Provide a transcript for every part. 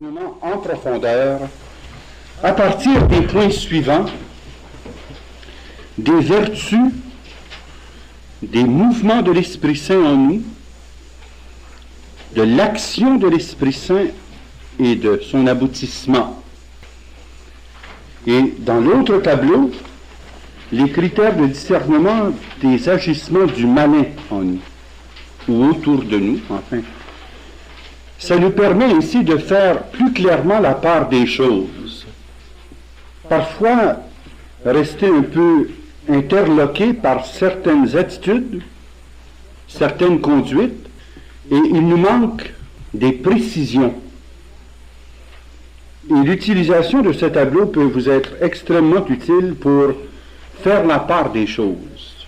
En profondeur, à partir des points suivants, des vertus, des mouvements de l'Esprit Saint en nous, de l'action de l'Esprit Saint et de son aboutissement. Et dans l'autre tableau, les critères de discernement des agissements du malin en nous, ou autour de nous, enfin. Ça nous permet ainsi de faire plus clairement la part des choses. Parfois, rester un peu interloqué par certaines attitudes, certaines conduites, et il nous manque des précisions. Et l'utilisation de ce tableau peut vous être extrêmement utile pour faire la part des choses.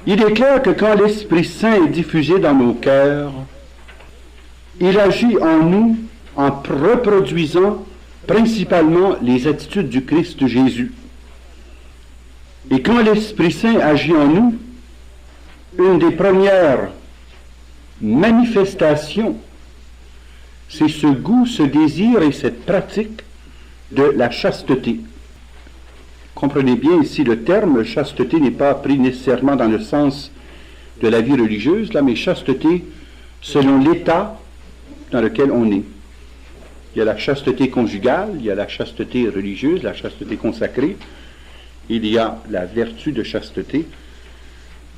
Il est clair que quand l'Esprit Saint est diffusé dans nos cœurs, il agit en nous en reproduisant principalement les attitudes du Christ Jésus. Et quand l'Esprit Saint agit en nous, une des premières manifestations, c'est ce goût, ce désir et cette pratique de la chasteté. Comprenez bien ici le terme, chasteté n'est pas pris nécessairement dans le sens de la vie religieuse, là, mais chasteté selon l'état dans lequel on est. Il y a la chasteté conjugale, il y a la chasteté religieuse, la chasteté consacrée, il y a la vertu de chasteté.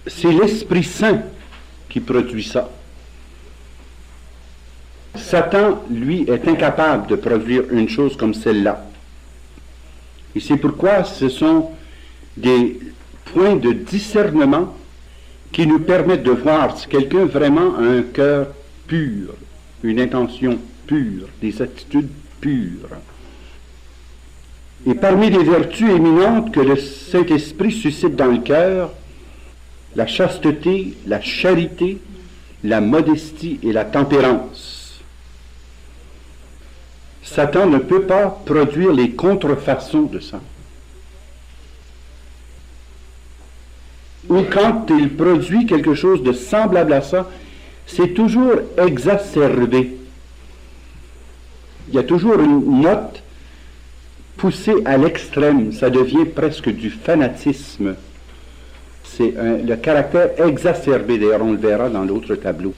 C'est l'Esprit Saint qui produit ça. Satan, lui, est incapable de produire une chose comme celle-là. Et c'est pourquoi ce sont des points de discernement qui nous permettent de voir si quelqu'un vraiment a un cœur pur, une intention pure, des attitudes pures. Et parmi les vertus éminentes que le Saint-Esprit suscite dans le cœur, la chasteté, la charité, la modestie et la tempérance. Satan ne peut pas produire les contrefaçons de ça. Ou quand il produit quelque chose de semblable à ça, c'est toujours exacerbé. Il y a toujours une note poussée à l'extrême. Ça devient presque du fanatisme. C'est le caractère exacerbé. D'ailleurs, on le verra dans l'autre tableau.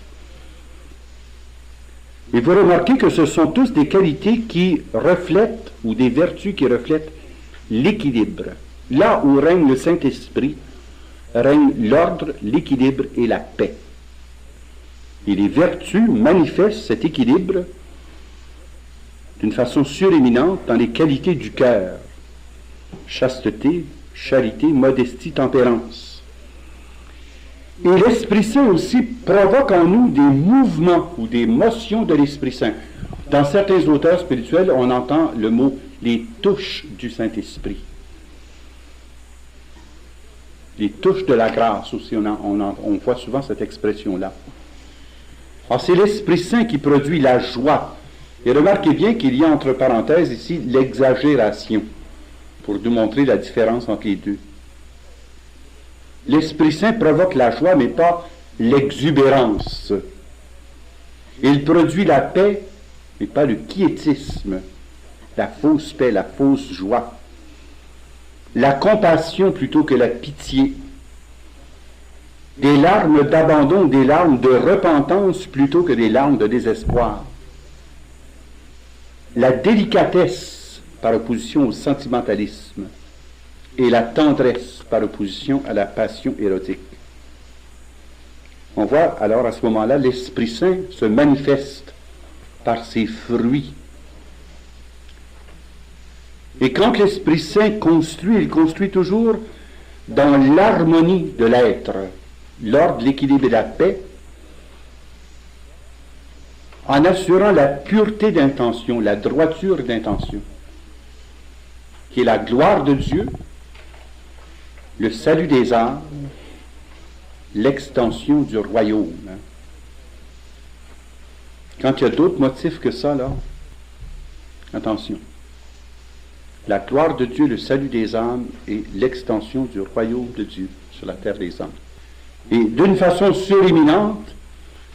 Et vous remarquez que ce sont tous des qualités qui reflètent, ou des vertus qui reflètent l'équilibre. Là où règne le Saint-Esprit, règne l'ordre, l'équilibre et la paix. Et les vertus manifestent cet équilibre d'une façon suréminente dans les qualités du cœur. Chasteté, charité, modestie, tempérance. Et l'Esprit Saint aussi provoque en nous des mouvements ou des motions de l'Esprit Saint. Dans certains auteurs spirituels, on entend le mot « les touches du Saint-Esprit ». Les touches de la grâce aussi, on voit souvent cette expression-là. Alors, c'est l'Esprit Saint qui produit la joie. Et remarquez bien qu'il y a entre parenthèses ici l'exagération, pour nous montrer la différence entre les deux. L'Esprit Saint provoque la joie, mais pas l'exubérance. Il produit la paix, mais pas le quiétisme, la fausse paix, la fausse joie. La compassion plutôt que la pitié. Des larmes d'abandon, des larmes de repentance plutôt que des larmes de désespoir. La délicatesse par opposition au sentimentalisme et la tendresse par opposition à la passion érotique. On voit alors à ce moment-là l'Esprit Saint se manifeste par ses fruits. Et quand l'Esprit Saint construit, il construit toujours dans l'harmonie de l'être, l'ordre, l'équilibre et la paix, en assurant la pureté d'intention, la droiture d'intention, qui est la gloire de Dieu, le salut des âmes, l'extension du royaume. Quand il y a d'autres motifs que ça, là, attention. La gloire de Dieu, le salut des âmes et l'extension du royaume de Dieu sur la terre des hommes. Et d'une façon suréminente,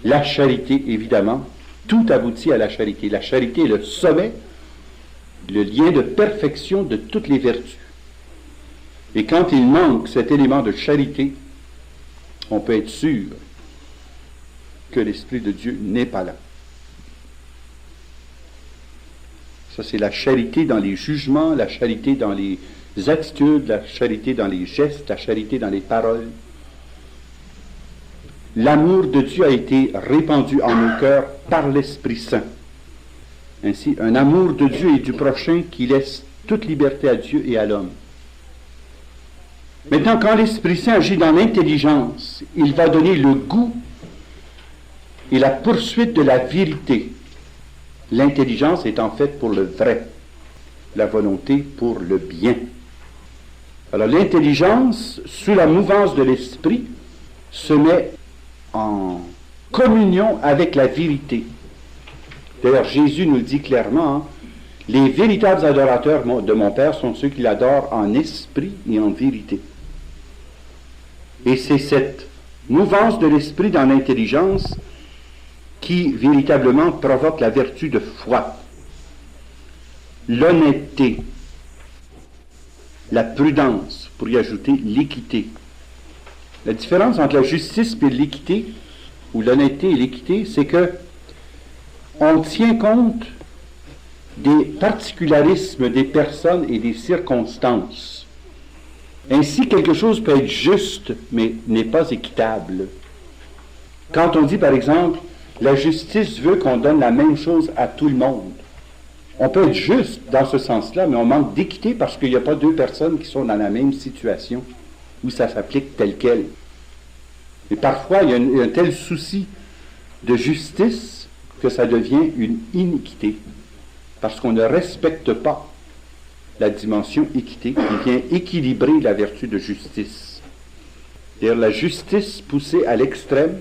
la charité, évidemment, tout aboutit à la charité. La charité est le sommet, le lien de perfection de toutes les vertus. Et quand il manque cet élément de charité, on peut être sûr que l'Esprit de Dieu n'est pas là. Ça, c'est la charité dans les jugements, la charité dans les attitudes, la charité dans les gestes, la charité dans les paroles. L'amour de Dieu a été répandu en nos cœurs par l'Esprit Saint. Ainsi, un amour de Dieu et du prochain qui laisse toute liberté à Dieu et à l'homme. Maintenant, quand l'Esprit Saint agit dans l'intelligence, il va donner le goût et la poursuite de la vérité. L'intelligence est en fait pour le vrai, la volonté pour le bien. Alors l'intelligence, sous la mouvance de l'Esprit, se met en communion avec la vérité. D'ailleurs, Jésus nous le dit clairement, hein, les véritables adorateurs de mon Père sont ceux qui l'adorent en esprit et en vérité. Et c'est cette mouvance de l'esprit dans l'intelligence qui véritablement provoque la vertu de foi, l'honnêteté, la prudence, pour y ajouter l'équité. La différence entre la justice et l'équité, ou l'honnêteté et l'équité, c'est que on tient compte des particularismes des personnes et des circonstances. Ainsi, quelque chose peut être juste, mais n'est pas équitable. Quand on dit, par exemple, la justice veut qu'on donne la même chose à tout le monde, on peut être juste dans ce sens-là, mais on manque d'équité parce qu'il n'y a pas deux personnes qui sont dans la même situation, où ça s'applique tel quel. Et parfois, il y a un tel souci de justice que ça devient une iniquité, parce qu'on ne respecte pas la dimension équité qui vient équilibrer la vertu de justice. C'est-à-dire la justice poussée à l'extrême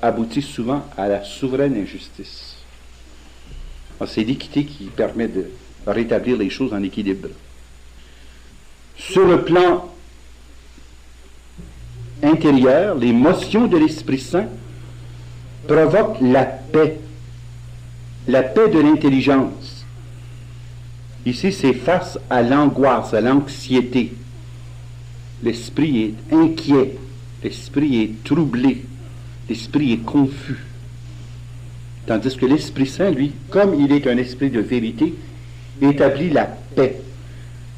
aboutit souvent à la souveraine injustice. Alors, c'est l'équité qui permet de rétablir les choses en équilibre. Sur le plan intérieur, l'émotion de l'Esprit Saint provoque la paix de l'intelligence. Ici, c'est face à l'angoisse, à l'anxiété. L'esprit est inquiet, l'esprit est troublé, l'esprit est confus. Tandis que l'Esprit Saint, lui, comme il est un esprit de vérité, établit la paix.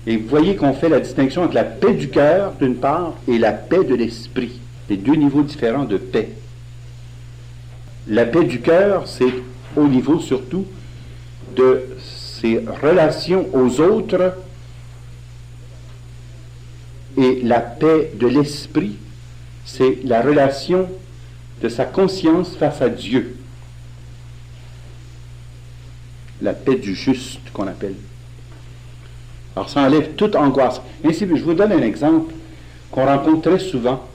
Et vous voyez qu'on fait la distinction entre la paix du cœur, d'une part, et la paix de l'esprit. Les deux niveaux différents de paix. La paix du cœur, c'est au niveau surtout de ses relations aux autres, et la paix de l'esprit, c'est la relation de sa conscience face à Dieu. La paix du juste, qu'on appelle. Alors, ça enlève toute angoisse. Ainsi, je vous donne un exemple qu'on rencontre très souvent.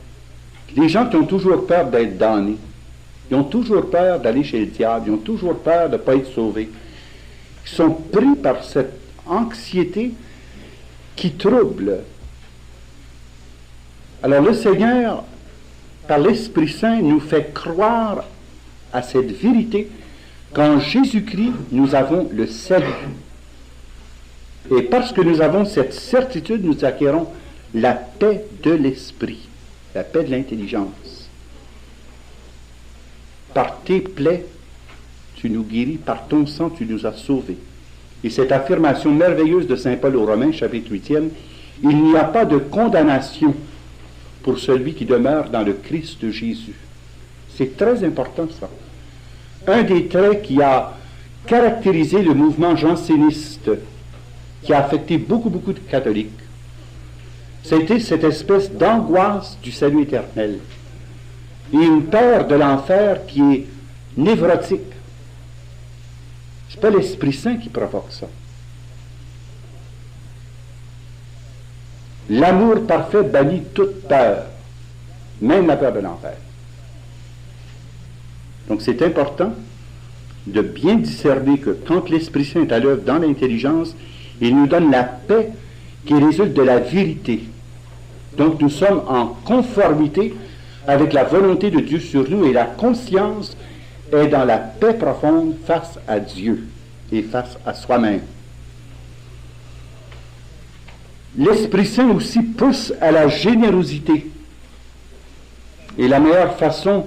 Les gens qui ont toujours peur d'être damnés, ils ont toujours peur d'aller chez le diable, ils ont toujours peur de ne pas être sauvés. Ils sont pris par cette anxiété qui trouble. Alors, le Seigneur, par l'Esprit Saint, nous fait croire à cette vérité qu'en Jésus-Christ, nous avons le salut. Et parce que nous avons cette certitude, nous acquérons la paix de l'esprit, la paix de l'intelligence. Par tes plaies, tu nous guéris, par ton sang, tu nous as sauvés. Et cette affirmation merveilleuse de saint Paul aux Romains, chapitre 8e, il n'y a pas de condamnation pour celui qui demeure dans le Christ Jésus. C'est très important, ça. Un des traits qui a caractérisé le mouvement janséniste, qui a affecté beaucoup de catholiques, c'était cette espèce d'angoisse du salut éternel et une peur de l'enfer qui est névrotique. C'est pas l'Esprit Saint qui provoque ça. L'amour parfait bannit toute peur, même la peur de l'enfer. Donc c'est important de bien discerner que quand l'Esprit Saint est à l'œuvre dans l'intelligence, il nous donne la paix qui résulte de la vérité. Donc nous sommes en conformité avec la volonté de Dieu sur nous et la conscience est dans la paix profonde face à Dieu et face à soi-même. L'Esprit Saint aussi pousse à la générosité. Et la meilleure façon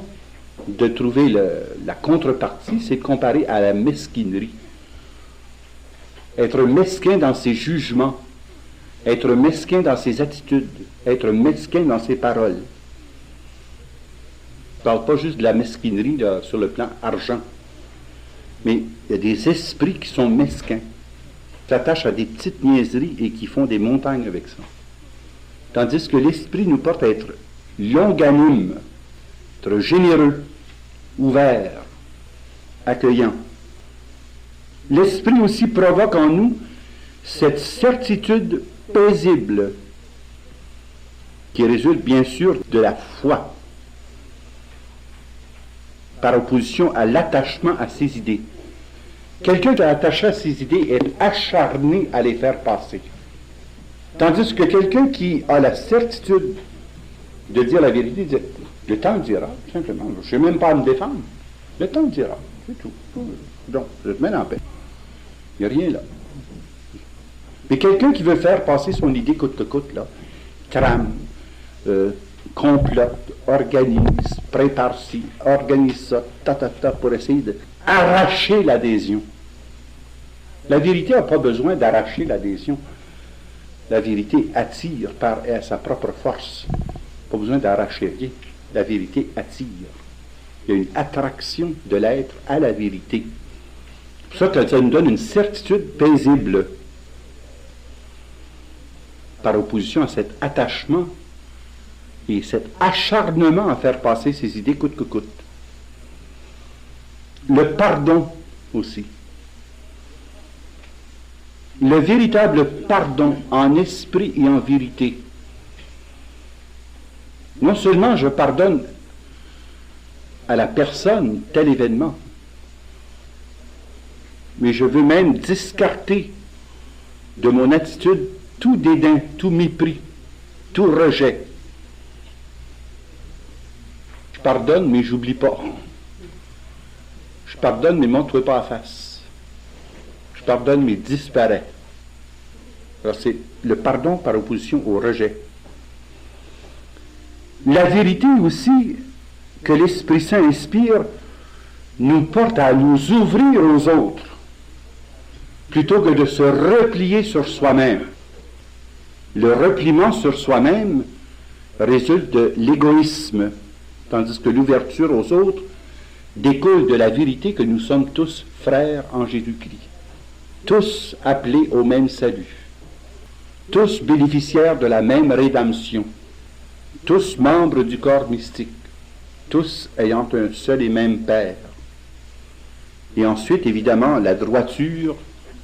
de trouver la contrepartie, c'est de comparer à la mesquinerie. Être mesquin dans ses jugements, être mesquin dans ses attitudes, être mesquin dans ses paroles. Je ne parle pas juste de la mesquinerie là, sur le plan argent, mais il y a des esprits qui sont mesquins, qui s'attachent à des petites niaiseries et qui font des montagnes avec ça. Tandis que l'esprit nous porte à être longanime, être généreux, ouvert, accueillant. L'esprit aussi provoque en nous cette certitude paisible qui résulte bien sûr de la foi, par opposition à l'attachement à ses idées. Quelqu'un qui est attaché à ses idées est acharné à les faire passer. Tandis que quelqu'un qui a la certitude de dire la vérité, dit, le temps dira, simplement. Je ne sais même pas me défendre. Le temps dira, c'est tout. Donc, je te mets en paix. Il n'y a rien là. Mais quelqu'un qui veut faire passer son idée coûte que coûte, là, trame, complote, organise, prépare ci, organise ça, pour essayer d'arracher l'adhésion. La vérité n'a pas besoin d'arracher l'adhésion. La vérité attire par sa propre force. Pas besoin d'arracher rien. La vérité attire. Il y a une attraction de l'être à la vérité. C'est pour ça que ça nous donne une certitude paisible par opposition à cet attachement et cet acharnement à faire passer ses idées coûte que coûte. Le pardon aussi. Le véritable pardon en esprit et en vérité. Non seulement je pardonne à la personne tel événement, mais je veux même discarter de mon attitude tout dédain, tout mépris, tout rejet. Je pardonne, mais j'oublie pas. Je pardonne, mais montre pas la face. Je pardonne, mais disparaît. Alors c'est le pardon par opposition au rejet. La vérité aussi que l'Esprit Saint inspire nous porte à nous ouvrir aux autres, plutôt que de se replier sur soi-même. Le repliement sur soi-même résulte de l'égoïsme, tandis que l'ouverture aux autres découle de la vérité que nous sommes tous frères en Jésus-Christ, tous appelés au même salut, tous bénéficiaires de la même rédemption, tous membres du corps mystique, tous ayant un seul et même Père. Et ensuite, évidemment, la droiture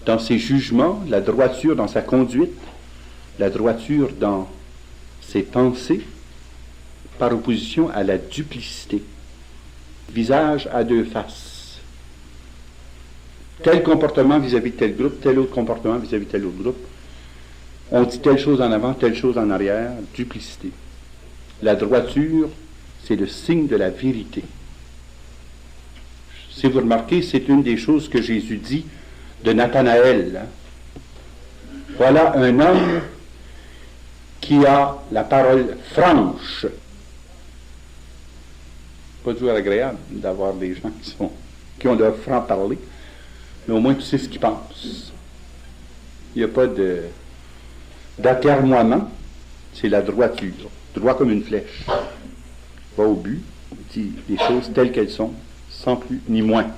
dans ses jugements, la droiture dans sa conduite, la droiture dans ses pensées, par opposition à la duplicité. Visage à deux faces. Tel comportement vis-à-vis de tel groupe, tel autre comportement vis-à-vis de tel autre groupe. On dit telle chose en avant, telle chose en arrière, duplicité. La droiture, c'est le signe de la vérité. Si vous remarquez, c'est une des choses que Jésus dit de Nathanaël. Voilà un homme qui a la parole franche. Pas toujours agréable d'avoir des gens qui ont leur franc-parler, mais au moins tu sais ce qu'ils pensent. Il n'y a pas d'atermoiement, c'est la droiture, droit comme une flèche. Va au but, dit les choses telles qu'elles sont, sans plus ni moins.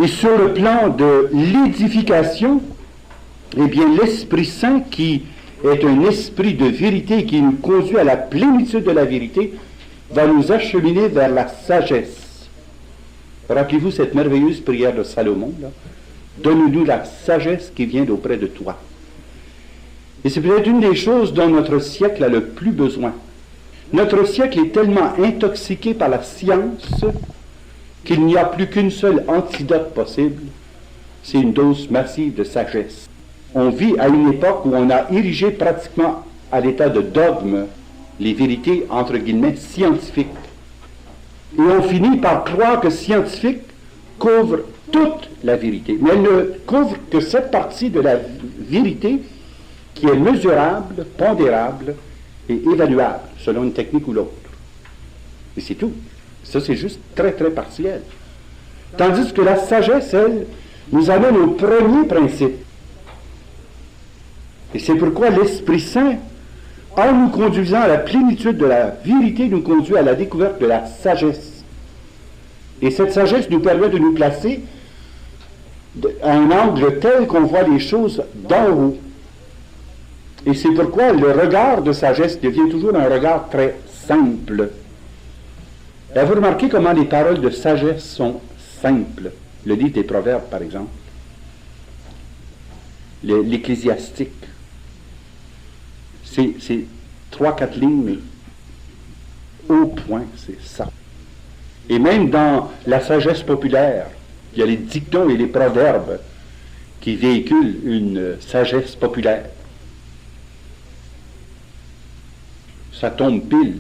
Et sur le plan de l'édification, eh bien l'Esprit Saint, qui est un esprit de vérité qui nous conduit à la plénitude de la vérité, va nous acheminer vers la sagesse. Rappelez-vous cette merveilleuse prière de Salomon, là. Donne-nous la sagesse qui vient d'auprès de toi. Et c'est peut-être une des choses dont notre siècle a le plus besoin. Notre siècle est tellement intoxiqué par la science qu'il n'y a plus qu'une seule antidote possible, c'est une dose massive de sagesse. On vit à une époque où on a érigé pratiquement à l'état de dogme les vérités, entre guillemets, scientifiques. Et on finit par croire que scientifique couvre toute la vérité. Mais elle ne couvre que cette partie de la vérité qui est mesurable, pondérable et évaluable selon une technique ou l'autre. Et c'est tout. Ça, c'est juste très, très partiel. Tandis que la sagesse, elle, nous amène au premier principe. Et c'est pourquoi l'Esprit Saint, en nous conduisant à la plénitude de la vérité, nous conduit à la découverte de la sagesse. Et cette sagesse nous permet de nous placer à un angle tel qu'on voit les choses d'en haut. Et c'est pourquoi le regard de sagesse devient toujours un regard très simple. Et vous remarquez comment les paroles de sagesse sont simples. Le livre des Proverbes, par exemple. L'Ecclésiastique. C'est 3-4 lignes, mais au point, c'est ça. Et même dans la sagesse populaire, il y a les dictons et les proverbes qui véhiculent une sagesse populaire. Ça tombe pile.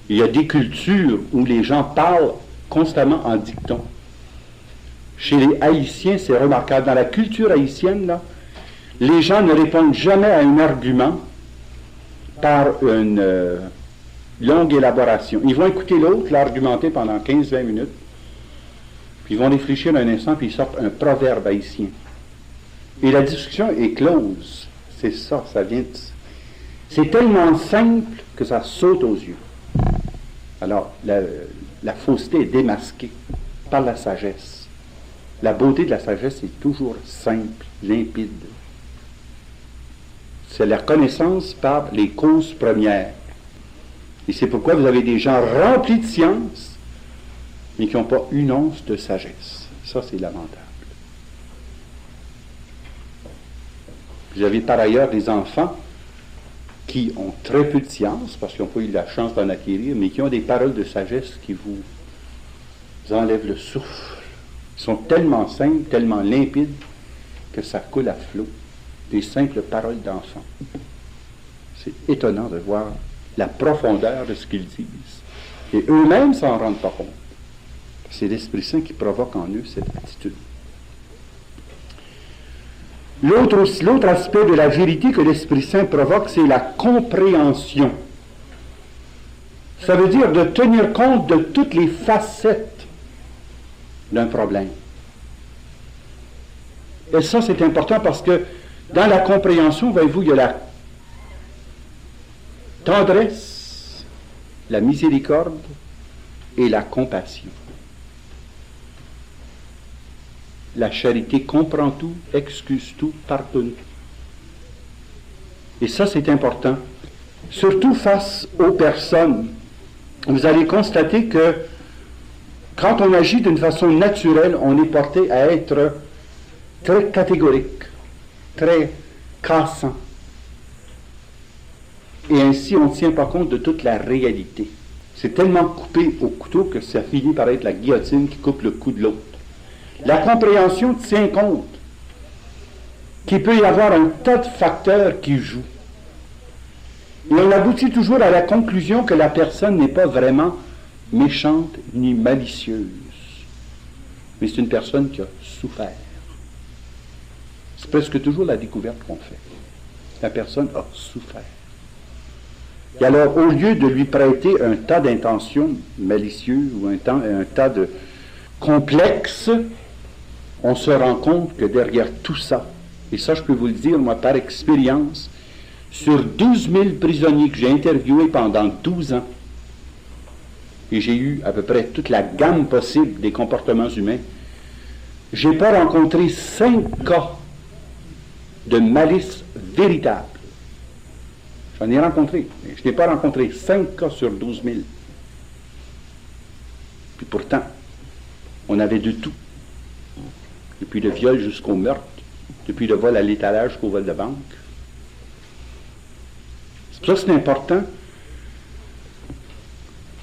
Il y a des cultures où les gens parlent constamment en dictons. Chez les Haïtiens, c'est remarquable. Dans la culture haïtienne, là, les gens ne répondent jamais à un argument par une longue élaboration. Ils vont écouter l'autre, l'argumenter pendant 15-20 minutes, puis ils vont réfléchir un instant, puis ils sortent un proverbe haïtien. Et la discussion est close. C'est ça, ça vient de... C'est tellement simple que ça saute aux yeux. Alors, la fausseté est démasquée par la sagesse. La beauté de la sagesse est toujours simple, limpide. C'est la connaissance par les causes premières. Et c'est pourquoi vous avez des gens remplis de science, mais qui n'ont pas une once de sagesse. Ça, c'est lamentable. Vous avez par ailleurs des enfants qui ont très peu de science, parce qu'ils n'ont pas eu la chance d'en acquérir, mais qui ont des paroles de sagesse qui vous enlèvent le souffle. Ils sont tellement simples, tellement limpides, que ça coule à flot. Des simples paroles d'enfants. C'est étonnant de voir la profondeur de ce qu'ils disent. Et eux-mêmes ne s'en rendent pas compte. C'est l'Esprit Saint qui provoque en eux cette attitude. L'autre aspect de la vérité que l'Esprit Saint provoque, c'est la compréhension. Ça veut dire de tenir compte de toutes les facettes d'un problème. Et ça, c'est important parce que dans la compréhension, voyez-vous, il y a la tendresse, la miséricorde et la compassion. La charité comprend tout, excuse tout, pardonne tout. Et ça, c'est important. Surtout face aux personnes. Vous allez constater que quand on agit d'une façon naturelle, on est porté à être très catégorique, très cassant. Et ainsi, on ne tient pas compte de toute la réalité. C'est tellement coupé au couteau que ça finit par être la guillotine qui coupe le cou de l'autre. La compréhension tient compte qu'il peut y avoir un tas de facteurs qui jouent. Et on aboutit toujours à la conclusion que la personne n'est pas vraiment méchante ni malicieuse, mais c'est une personne qui a souffert. C'est presque toujours la découverte qu'on fait. La personne a souffert. Et alors, au lieu de lui prêter un tas d'intentions malicieuses ou un tas de complexes, on se rend compte que derrière tout ça, et ça je peux vous le dire, moi par expérience, sur 12 000 prisonniers que j'ai interviewés pendant 12 ans, et j'ai eu à peu près toute la gamme possible des comportements humains, j'ai pas rencontré 5 cas de malice véritable. J'en ai rencontré, mais je n'ai pas rencontré 5 cas sur 12 000. Puis pourtant, on avait de tout. Depuis le viol jusqu'au meurtre, depuis le vol à l'étalage jusqu'au vol de banque. C'est pour ça que c'est important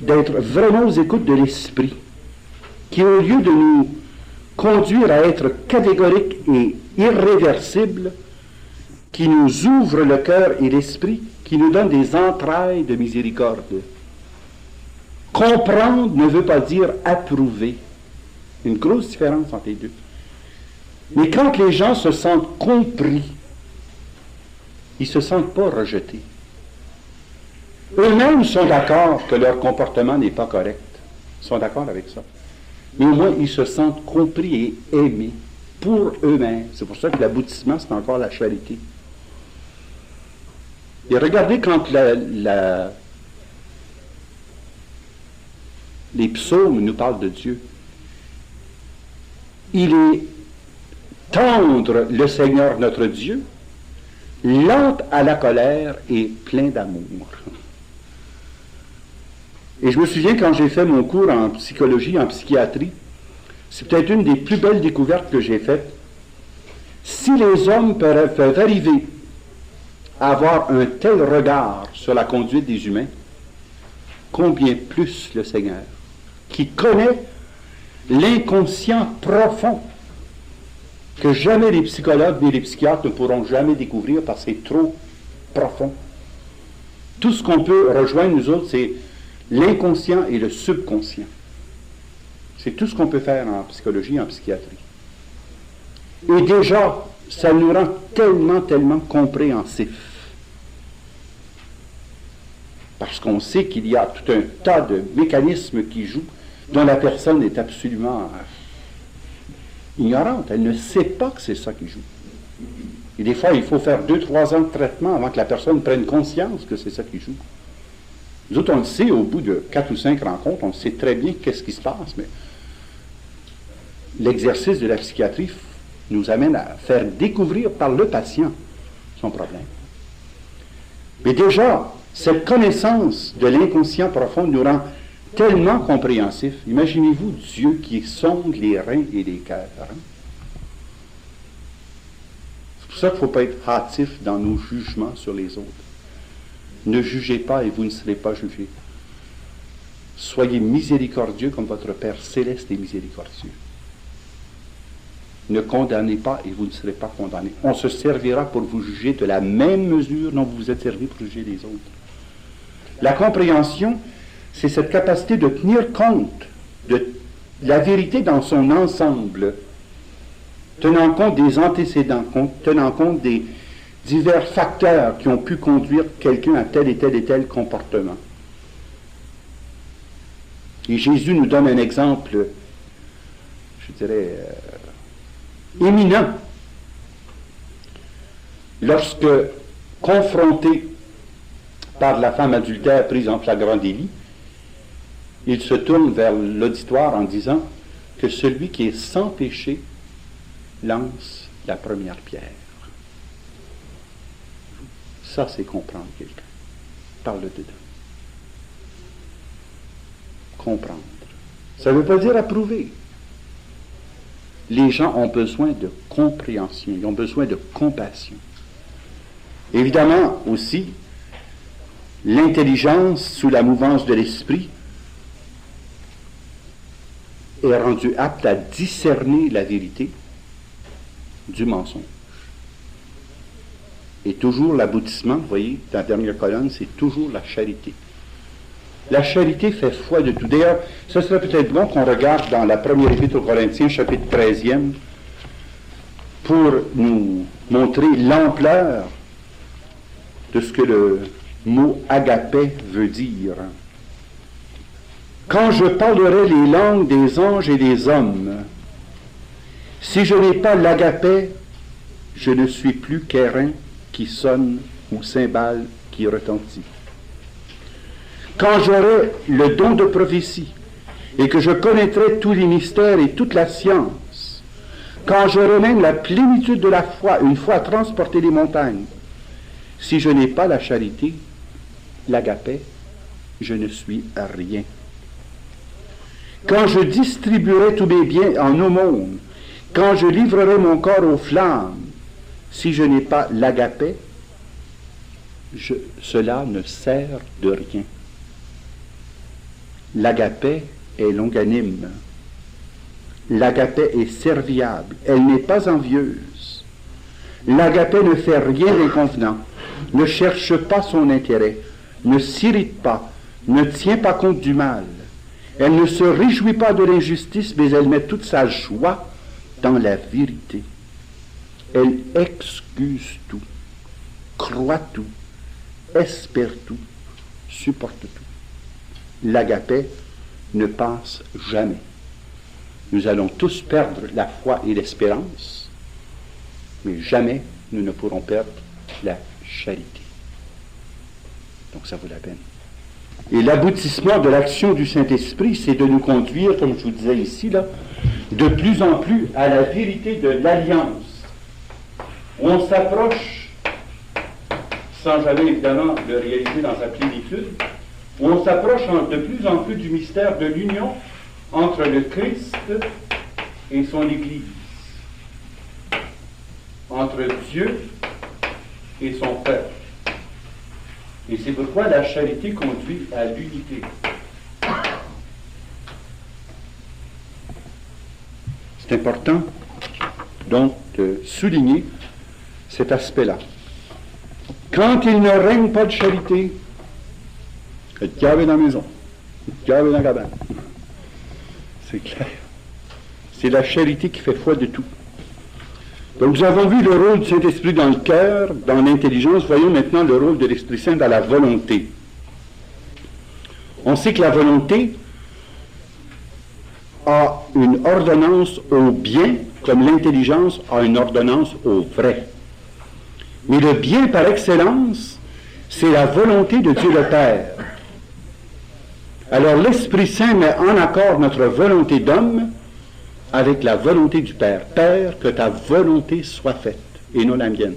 d'être vraiment aux écoutes de l'Esprit, qui au lieu de nous conduire à être catégoriques et irréversibles, qui nous ouvre le cœur et l'esprit, qui nous donne des entrailles de miséricorde. Comprendre ne veut pas dire approuver. Une grosse différence entre les deux. Mais quand les gens se sentent compris, ils ne se sentent pas rejetés. Eux-mêmes sont d'accord que leur comportement n'est pas correct. Ils sont d'accord avec ça. Mais au moins, ils se sentent compris et aimés pour eux-mêmes. C'est pour ça que l'aboutissement, c'est encore la charité. Et regardez quand les psaumes nous parlent de Dieu. Il est tendre, le Seigneur notre Dieu, lent à la colère et plein d'amour. Et je me souviens quand j'ai fait mon cours en psychologie, en psychiatrie, c'est peut-être une des plus belles découvertes que j'ai faites. Si les hommes peuvent arriver à avoir un tel regard sur la conduite des humains, combien plus le Seigneur, qui connaît l'inconscient profond que jamais les psychologues ni les psychiatres ne pourront jamais découvrir parce que c'est trop profond. Tout ce qu'on peut rejoindre, nous autres, c'est l'inconscient et le subconscient. C'est tout ce qu'on peut faire en psychologie, en psychiatrie. Et déjà, ça nous rend tellement, tellement compréhensifs. Parce qu'on sait qu'il y a tout un tas de mécanismes qui jouent, dont la personne est absolument ignorante. Elle ne sait pas que c'est ça qui joue. Et des fois, il faut faire 2-3 ans de traitement avant que la personne prenne conscience que c'est ça qui joue. Nous autres, on le sait, au bout de 4 ou 5 rencontres, on sait très bien qu'est-ce qui se passe, mais l'exercice de la psychiatrie nous amène à faire découvrir par le patient son problème. Mais déjà, cette connaissance de l'inconscient profond nous rend tellement compréhensifs. Imaginez-vous Dieu qui sonde les reins et les cœurs. C'est pour ça qu'il ne faut pas être hâtif dans nos jugements sur les autres. Ne jugez pas et vous ne serez pas jugés. Soyez miséricordieux comme votre Père céleste est miséricordieux. Ne condamnez pas et vous ne serez pas condamnés. On se servira pour vous juger de la même mesure dont vous vous êtes servi pour juger les autres. La compréhension, c'est cette capacité de tenir compte de la vérité dans son ensemble, tenant compte des antécédents, tenant compte des divers facteurs qui ont pu conduire quelqu'un à tel et tel et tel comportement. Et Jésus nous donne un exemple, je dirais, éminent. Lorsque, confronté par la femme adultère prise en flagrant délit, il se tourne vers l'auditoire en disant que celui qui est sans péché lance la première pierre. Ça, c'est comprendre quelqu'un. Parle dedans. Comprendre. Ça ne veut pas dire approuver. Les gens ont besoin de compréhension, ils ont besoin de compassion. Évidemment aussi, l'intelligence sous la mouvance de l'esprit est rendue apte à discerner la vérité du mensonge. Et toujours l'aboutissement, vous voyez, dans la dernière colonne, c'est toujours la charité. La charité fait foi de tout. D'ailleurs, ce serait peut-être bon qu'on regarde dans la première épître aux Corinthiens, chapitre 13e, pour nous montrer l'ampleur de ce que le mot agapé veut dire. Quand je parlerai les langues des anges et des hommes, si je n'ai pas l'agapé, je ne suis plus qu'airain qui sonne ou cymbale qui retentit. Quand j'aurai le don de prophétie et que je connaîtrai tous les mystères et toute la science, quand j'aurai même la plénitude de la foi, une foi à transporter les montagnes, si je n'ai pas la charité, l'agapé, je ne suis rien. Quand je distribuerai tous mes biens en aumône, quand je livrerai mon corps aux flammes, si je n'ai pas l'agapé, cela ne sert de rien. L'agapé est longanime. L'agapé est serviable. Elle n'est pas envieuse. L'agapé ne fait rien d'inconvenant, ne cherche pas son intérêt, ne s'irrite pas, ne tient pas compte du mal, Elle ne se réjouit pas de l'injustice, mais elle met toute sa joie dans la vérité. Elle excuse tout, croit tout, espère tout, supporte tout. L'agapé ne passe jamais. Nous allons tous perdre la foi et l'espérance, mais jamais nous ne pourrons perdre la charité. Donc ça vaut la peine. Et l'aboutissement de l'action du Saint-Esprit, c'est de nous conduire, comme je vous disais ici, là, de plus en plus à la vérité de l'alliance. On s'approche, sans jamais évidemment le réaliser dans sa plénitude, on s'approche de plus en plus du mystère de l'union entre le Christ et son Église, entre Dieu et son peuple. Et c'est pourquoi la charité conduit à l'unité. C'est important, donc, de souligner cet aspect-là. Quand il ne règne pas de charité, le diable est dans la maison, le diable est dans la cabane. C'est clair. C'est la charité qui fait foi de tout. Donc nous avons vu le rôle du Saint-Esprit dans le cœur, dans l'intelligence. Voyons maintenant le rôle de l'Esprit Saint dans la volonté. On sait que la volonté a une ordonnance au bien, comme l'intelligence a une ordonnance au vrai. Mais le bien par excellence, c'est la volonté de Dieu le Père. Alors l'Esprit Saint met en accord notre volonté d'homme avec la volonté du Père. Père, que ta volonté soit faite, et non la mienne.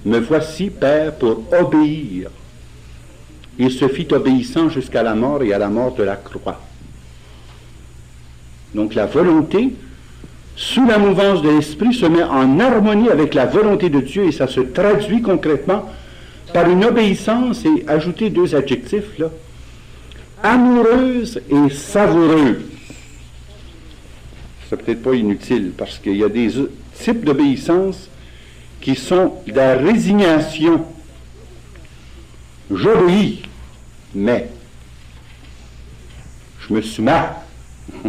Me voici, Père, pour obéir. Il se fit obéissant jusqu'à la mort et à la mort de la croix. Donc la volonté, sous la mouvance de l'Esprit, se met en harmonie avec la volonté de Dieu et ça se traduit concrètement par une obéissance, et ajouter deux adjectifs là, amoureuse et savoureuse. C'est peut-être pas inutile, parce qu'il y a des types d'obéissance qui sont de la résignation. J'obéis, mais je me soumets. Je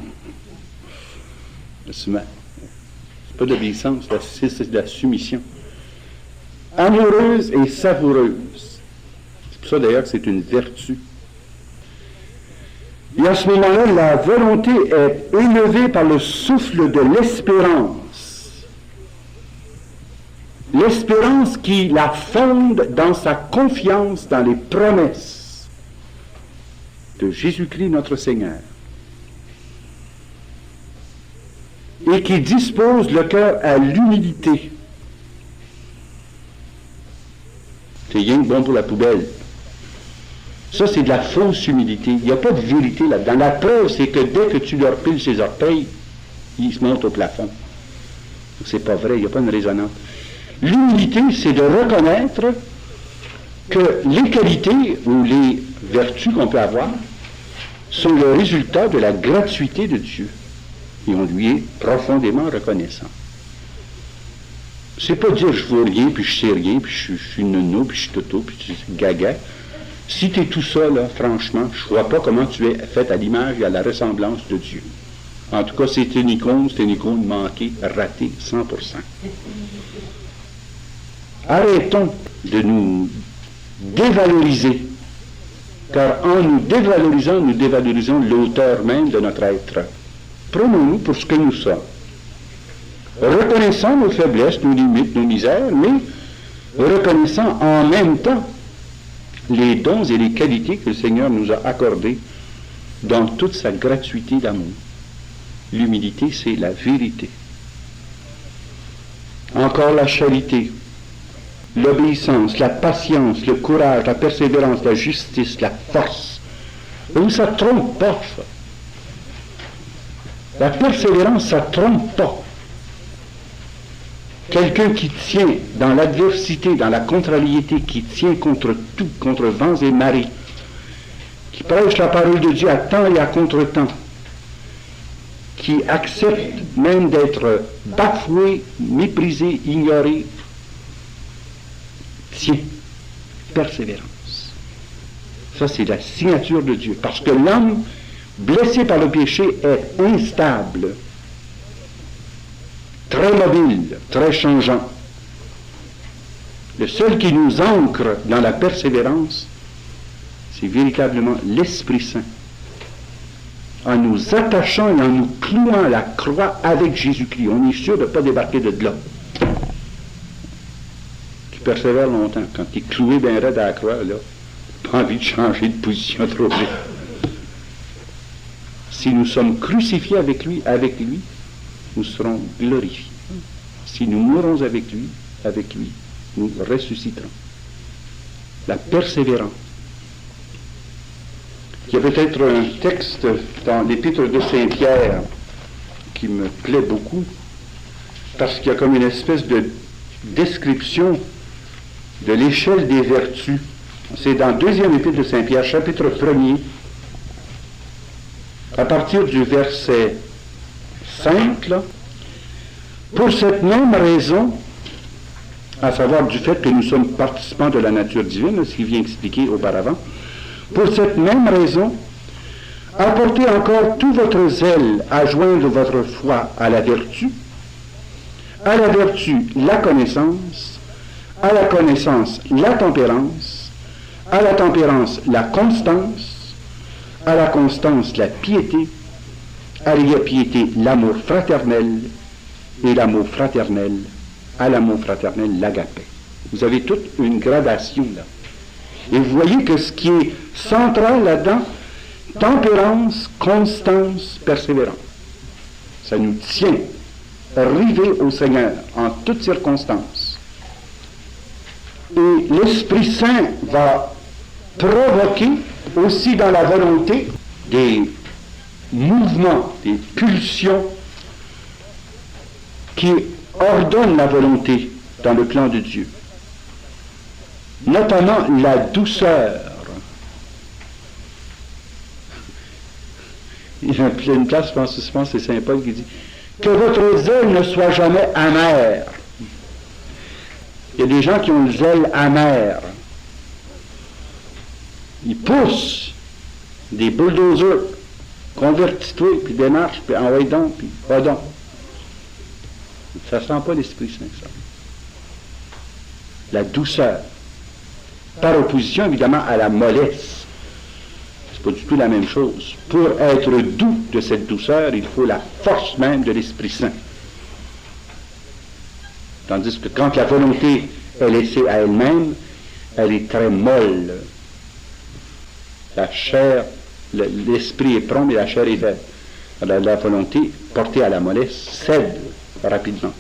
me soumets. C'est pas d'obéissance, c'est de la soumission. Amoureuse et savoureuse. C'est pour ça d'ailleurs que c'est une vertu. Et à ce moment-là, la volonté est élevée par le souffle de l'espérance. L'espérance qui la fonde dans sa confiance dans les promesses de Jésus-Christ notre Seigneur. Et qui dispose le cœur à l'humilité. C'est rien que bon pour la poubelle. Ça, c'est de la fausse humilité. Il n'y a pas de vérité là-dedans. La preuve, c'est que dès que tu leur piles ses orteils, ils se montent au plafond. C'est pas vrai, il n'y a pas une résonance. L'humilité, c'est de reconnaître que les qualités ou les vertus qu'on peut avoir sont le résultat de la gratuité de Dieu. Et on lui est profondément reconnaissant. C'est pas dire je vaux rien, puis je sais rien, puis je suis nono, puis je suis toto, puis je suis gaga. Si tu es tout ça, là, franchement, je ne vois pas comment tu es fait à l'image et à la ressemblance de Dieu. En tout cas, c'est une icône manquée, ratée, 100%. Arrêtons de nous dévaloriser, car en nous dévalorisons l'auteur même de notre être. Prenons-nous pour ce que nous sommes. Reconnaissant nos faiblesses, nos limites, nos misères, mais reconnaissant en même temps les dons et les qualités que le Seigneur nous a accordés dans toute sa gratuité d'amour. L'humilité, c'est la vérité. Encore la charité, l'obéissance, la patience, le courage, la persévérance, la justice, la force. Où ça ne trompe pas, ça. La persévérance, ça ne trompe pas. Quelqu'un qui tient dans l'adversité, dans la contrariété, qui tient contre tout, contre vents et marées, qui prêche la parole de Dieu à temps et à contre-temps, qui accepte même d'être bafoué, méprisé, ignoré, tient, persévérance. Ça, c'est la signature de Dieu. Parce que l'homme, blessé par le péché, est instable, très mobile, très changeant. Le seul qui nous ancre dans la persévérance, c'est véritablement l'Esprit Saint. En nous attachant et en nous clouant à la croix avec Jésus-Christ, on est sûr de ne pas débarquer de là. Tu persévères longtemps. Quand tu es cloué bien raide à la croix, là, pas envie de changer de position trop vite. Si nous sommes crucifiés avec lui, nous serons glorifiés. Si nous mourons avec lui, nous ressusciterons. La persévérance. Il y a peut-être un texte dans l'Épître de Saint-Pierre qui me plaît beaucoup, parce qu'il y a comme une espèce de description de l'échelle des vertus. C'est dans deuxième Épître de Saint-Pierre, chapitre 1er, à partir du verset 5, là. Pour cette même raison, à savoir du fait que nous sommes participants de la nature divine, ce qui vient expliquer auparavant, pour cette même raison, apportez encore tout votre zèle à joindre votre foi à la vertu la connaissance, à la connaissance la tempérance, à la tempérance la constance, à la constance la piété, à la piété l'amour fraternel, et l'amour fraternel, à l'amour fraternel l'agapé. Vous avez toute une gradation là. Et vous voyez que ce qui est central là-dedans, tempérance, constance, persévérance. Ça nous tient rivés au Seigneur en toutes circonstances. Et l'Esprit Saint va provoquer aussi dans la volonté des mouvements, des pulsions qui ordonnent la volonté dans le plan de Dieu. Notamment la douceur. Il y a une place, je pense c'est Saint Paul qui dit que votre zèle ne soit jamais amer. Il y a des gens qui ont le zèle amer. Ils poussent des bulldozers, convertis-toi, puis démarche, puis envoie donc, puis va donc. Ça ne sent pas l'Esprit Saint, ça. La douceur. Par opposition, évidemment, à la mollesse. C'est pas du tout la même chose. Pour être doux de cette douceur, il faut la force même de l'Esprit Saint. Tandis que quand la volonté est laissée à elle-même, elle est très molle. La chair, l'esprit est prompt, mais la chair est belle. La volonté, portée à la mollesse, cède rapidement.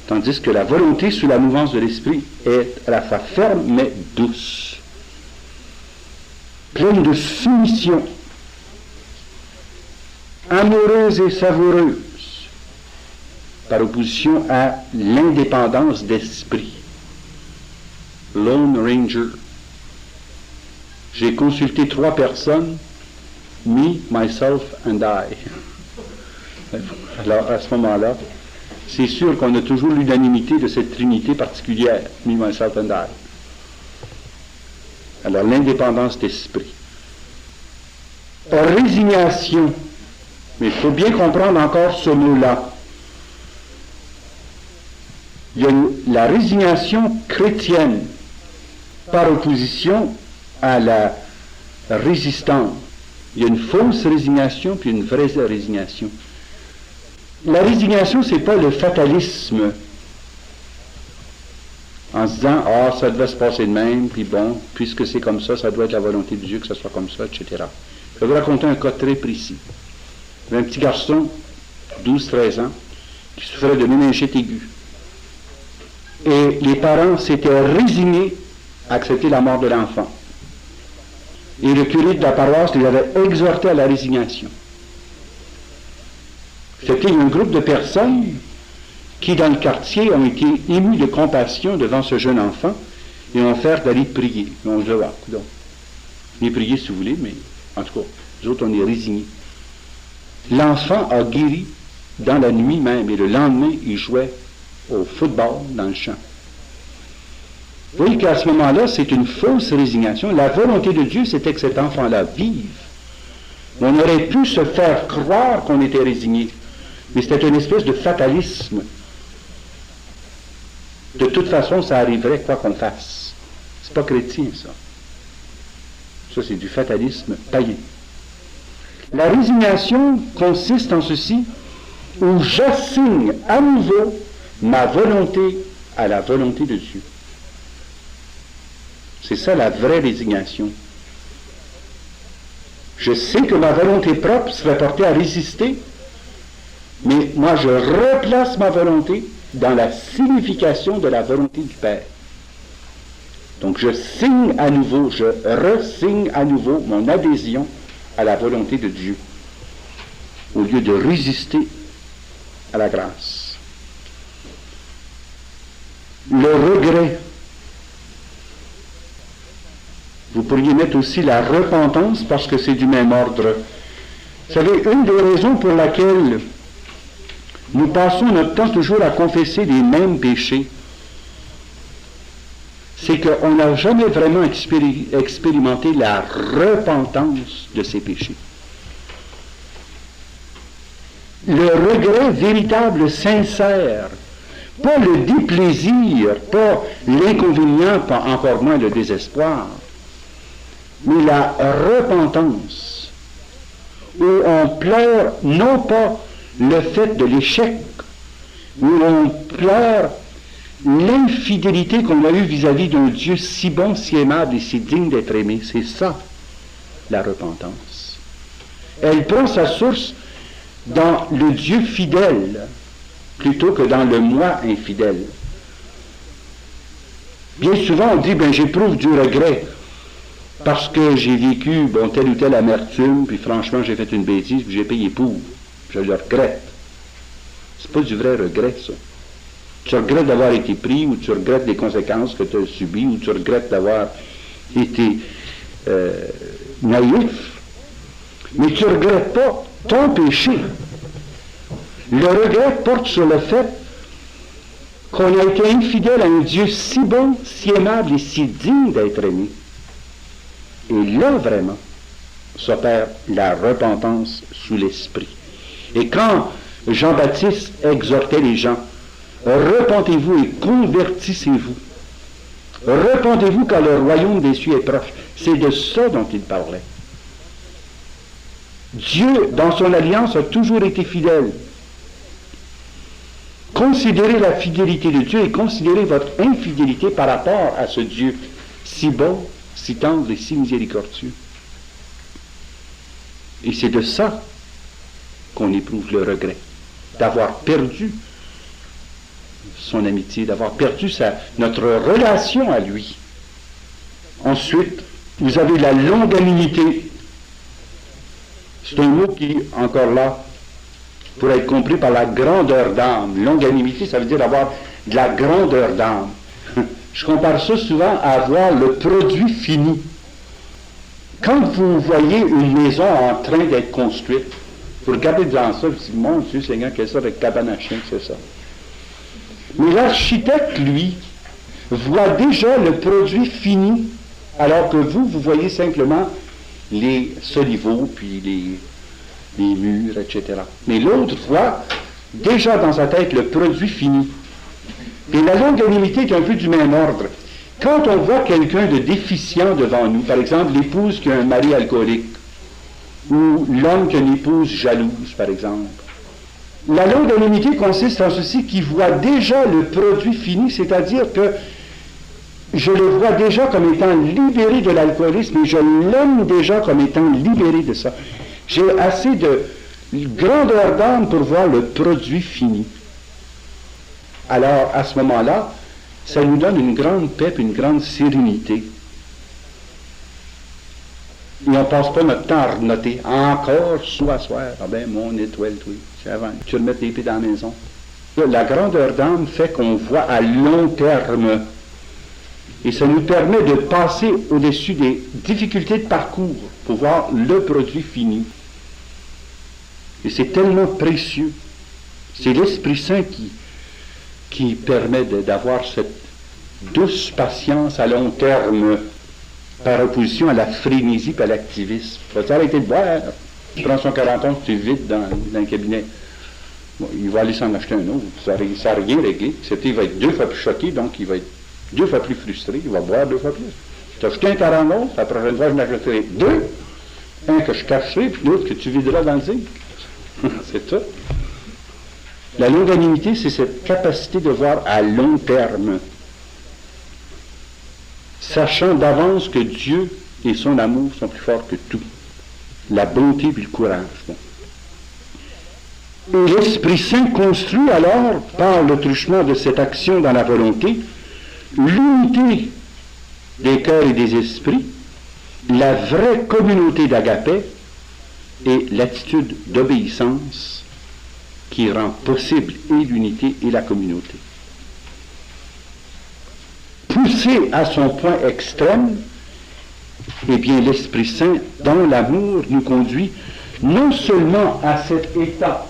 Tandis que la volonté, sous la mouvance de l'esprit, est à la fois ferme, mais douce. Pleine de soumission, amoureuse et savoureuse, par opposition à l'indépendance d'esprit. Lone Ranger. J'ai consulté 3 personnes, me, myself and I. Alors, à ce moment-là, c'est sûr qu'on a toujours l'unanimité de cette trinité particulière, me, myself and I. Alors, l'indépendance d'esprit. Résignation. Mais il faut bien comprendre encore ce mot-là. Il y a la résignation chrétienne par opposition à la résistance. Il y a une fausse résignation puis une vraie résignation. La résignation, ce n'est pas le fatalisme en se disant « Ah, ça devait se passer de même, puis bon, puisque c'est comme ça doit être la volonté de Dieu que ça soit comme ça, etc. » Je vais vous raconter un cas très précis. Il y avait un petit garçon, 12-13 ans, qui souffrait de méningite aiguë. Et les parents s'étaient résignés à accepter la mort de l'enfant. Et le curé de la paroisse les avait exhortés à la résignation. C'était un groupe de personnes qui, dans le quartier, ont été émus de compassion devant ce jeune enfant et ont offert d'aller prier. Et on se dit, ah, donc, venez prier si vous voulez, mais en tout cas, nous autres, on est résignés. L'enfant a guéri dans la nuit même, et le lendemain, il jouait au football dans le champ. Vous voyez qu'à ce moment-là, c'est une fausse résignation. La volonté de Dieu, c'était que cet enfant-là vive. On aurait pu se faire croire qu'on était résigné, mais c'était une espèce de fatalisme. De toute façon, ça arriverait quoi qu'on fasse. C'est pas chrétien, ça. Ça, c'est du fatalisme païen. La résignation consiste en ceci, où j'assigne à nouveau ma volonté à la volonté de Dieu. C'est ça la vraie résignation. Je sais que ma volonté propre serait portée à résister, mais moi je replace ma volonté dans la signification de la volonté du Père. Donc je signe à nouveau, je resigne à nouveau mon adhésion à la volonté de Dieu, au lieu de résister à la grâce. Le regret. Vous pourriez mettre aussi la repentance parce que c'est du même ordre. Vous savez, une des raisons pour laquelle nous passons notre temps toujours à confesser les mêmes péchés, c'est qu'on n'a jamais vraiment expérimenté la repentance de ces péchés. Le regret véritable, sincère, pas le déplaisir, pas l'inconvénient, pas encore moins le désespoir, mais la repentance, où on pleure non pas le fait de l'échec, où on pleure l'infidélité qu'on a eue vis-à-vis d'un Dieu si bon, si aimable et si digne d'être aimé. C'est ça, la repentance. Elle prend sa source dans le Dieu fidèle, plutôt que dans le moi infidèle. Bien souvent, on dit, j'éprouve du regret, parce que j'ai vécu telle ou telle amertume, puis franchement, j'ai fait une bêtise, puis j'ai payé pour. Je le regrette. C'est pas du vrai regret, ça. Tu regrettes d'avoir été pris, ou tu regrettes les conséquences que tu as subies, ou tu regrettes d'avoir été naïf. Mais tu ne regrettes pas ton péché. Le regret porte sur le fait qu'on a été infidèle à un Dieu si bon, si aimable et si digne d'être aimé. Et là, vraiment, s'opère la repentance sous l'esprit. Et quand Jean-Baptiste exhortait les gens, repentez-vous et convertissez-vous. Repentez-vous car le royaume des cieux est proche. C'est de ça dont il parlait. Dieu, dans son alliance, a toujours été fidèle. Considérez la fidélité de Dieu et considérez votre infidélité par rapport à ce Dieu si bon, si tendre et si miséricordieux. Et c'est de ça qu'on éprouve le regret, d'avoir perdu son amitié, d'avoir perdu notre relation à lui. Ensuite, vous avez la longanimité. C'est un mot qui, encore là, pourrait être compris par la grandeur d'âme. Longanimité, ça veut dire avoir de la grandeur d'âme. Je compare ça souvent à avoir le produit fini. Quand vous voyez une maison en train d'être construite, vous regardez devant ça, vous dites, mon Dieu Seigneur, quelle sorte de cabane à chien que c'est ça. Mais l'architecte, lui, voit déjà le produit fini, alors que vous voyez simplement les soliveaux, puis les murs, etc. Mais l'autre voit déjà dans sa tête le produit fini. Et la longanimité est un peu du même ordre. Quand on voit quelqu'un de déficient devant nous, par exemple l'épouse qui a un mari alcoolique, ou l'homme qui a une épouse jalouse, par exemple, la longanimité consiste en ceci qui voit déjà le produit fini, c'est-à-dire que je le vois déjà comme étant libéré de l'alcoolisme et je l'aime déjà comme étant libéré de ça. J'ai assez de grandeur d'âme pour voir le produit fini. Alors, à ce moment-là, ça nous donne une grande paix et une grande sérénité. Et on ne passe pas notre temps à renoter. Encore soir. Ah ben, mon étoile, oui. C'est avant. Tu remets tes pieds dans la maison. La grandeur d'âme fait qu'on voit à long terme. Et ça nous permet de passer au-dessus des difficultés de parcours pour voir le produit fini. Et c'est tellement précieux. C'est l'Esprit Saint qui permet d'avoir douce patience à long terme, par opposition à la frénésie et à l'activisme. Faut arrêter de boire. Tu prends son 40 ans, tu vides dans un cabinet. Bon, il va aller s'en acheter un autre. Ça n'a rien réglé. C'était, il va être 2 fois plus choqué, donc il va être 2 fois plus frustré. Il va boire 2 fois plus. Tu as acheté un 40 ans, la prochaine fois, je n'achèterai 2. Un que je cacherai, puis l'autre que tu videras dans le zinc. C'est tout. La longanimité, c'est cette capacité de voir à long terme, sachant d'avance que Dieu et son amour sont plus forts que tout. La bonté et le courage. Bon. Et l'Esprit Saint construit alors, par le truchement de cette action dans la volonté, l'unité des cœurs et des esprits, la vraie communauté d'agapé et l'attitude d'obéissance qui rend possible et l'unité et la communauté. Poussé à son point extrême, eh bien l'Esprit Saint, dans l'amour, nous conduit non seulement à cet état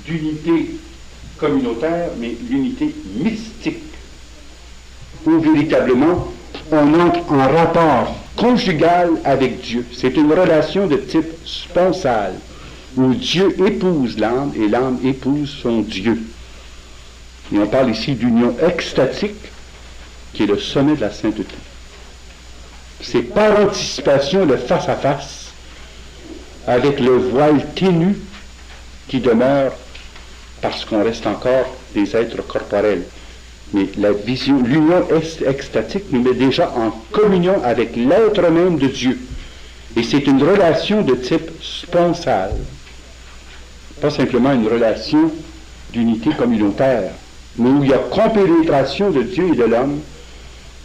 d'unité communautaire, mais l'unité mystique, où véritablement on entre en rapport conjugal avec Dieu. C'est une relation de type sponsal, où Dieu épouse l'âme et l'âme épouse son Dieu. Et on parle ici d'union extatique, qui est le sommet de la sainteté. C'est par anticipation le face-à-face avec le voile ténu qui demeure parce qu'on reste encore des êtres corporels. Mais la vision, l'union extatique nous met déjà en communion avec l'être même de Dieu. Et c'est une relation de type sponsal. Pas simplement une relation d'unité communautaire, mais où il y a compénétration de Dieu et de l'homme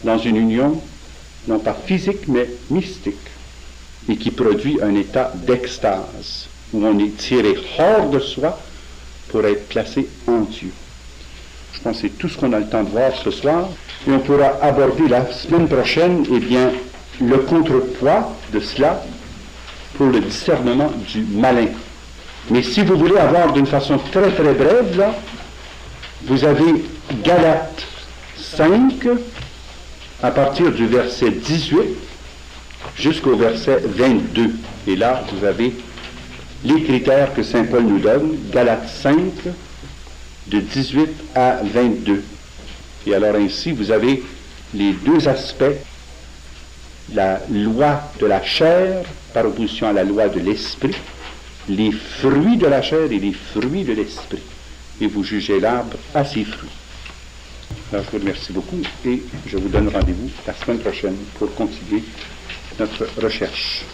dans une union, non pas physique, mais mystique, et qui produit un état d'extase, où on est tiré hors de soi pour être placé en Dieu. Je pense que c'est tout ce qu'on a le temps de voir ce soir, et on pourra aborder la semaine prochaine, eh bien, le contrepoids de cela pour le discernement du malin. Mais si vous voulez avoir d'une façon très très brève, là, vous avez Galates 5, à partir du verset 18 jusqu'au verset 22. Et là, vous avez les critères que saint Paul nous donne, Galates 5, de 18 à 22. Et alors ainsi, vous avez les deux aspects, la loi de la chair par opposition à la loi de l'esprit, les fruits de la chair et les fruits de l'esprit. Et vous jugez l'arbre à ses fruits. Alors, je vous remercie beaucoup et je vous donne rendez-vous la semaine prochaine pour continuer notre recherche.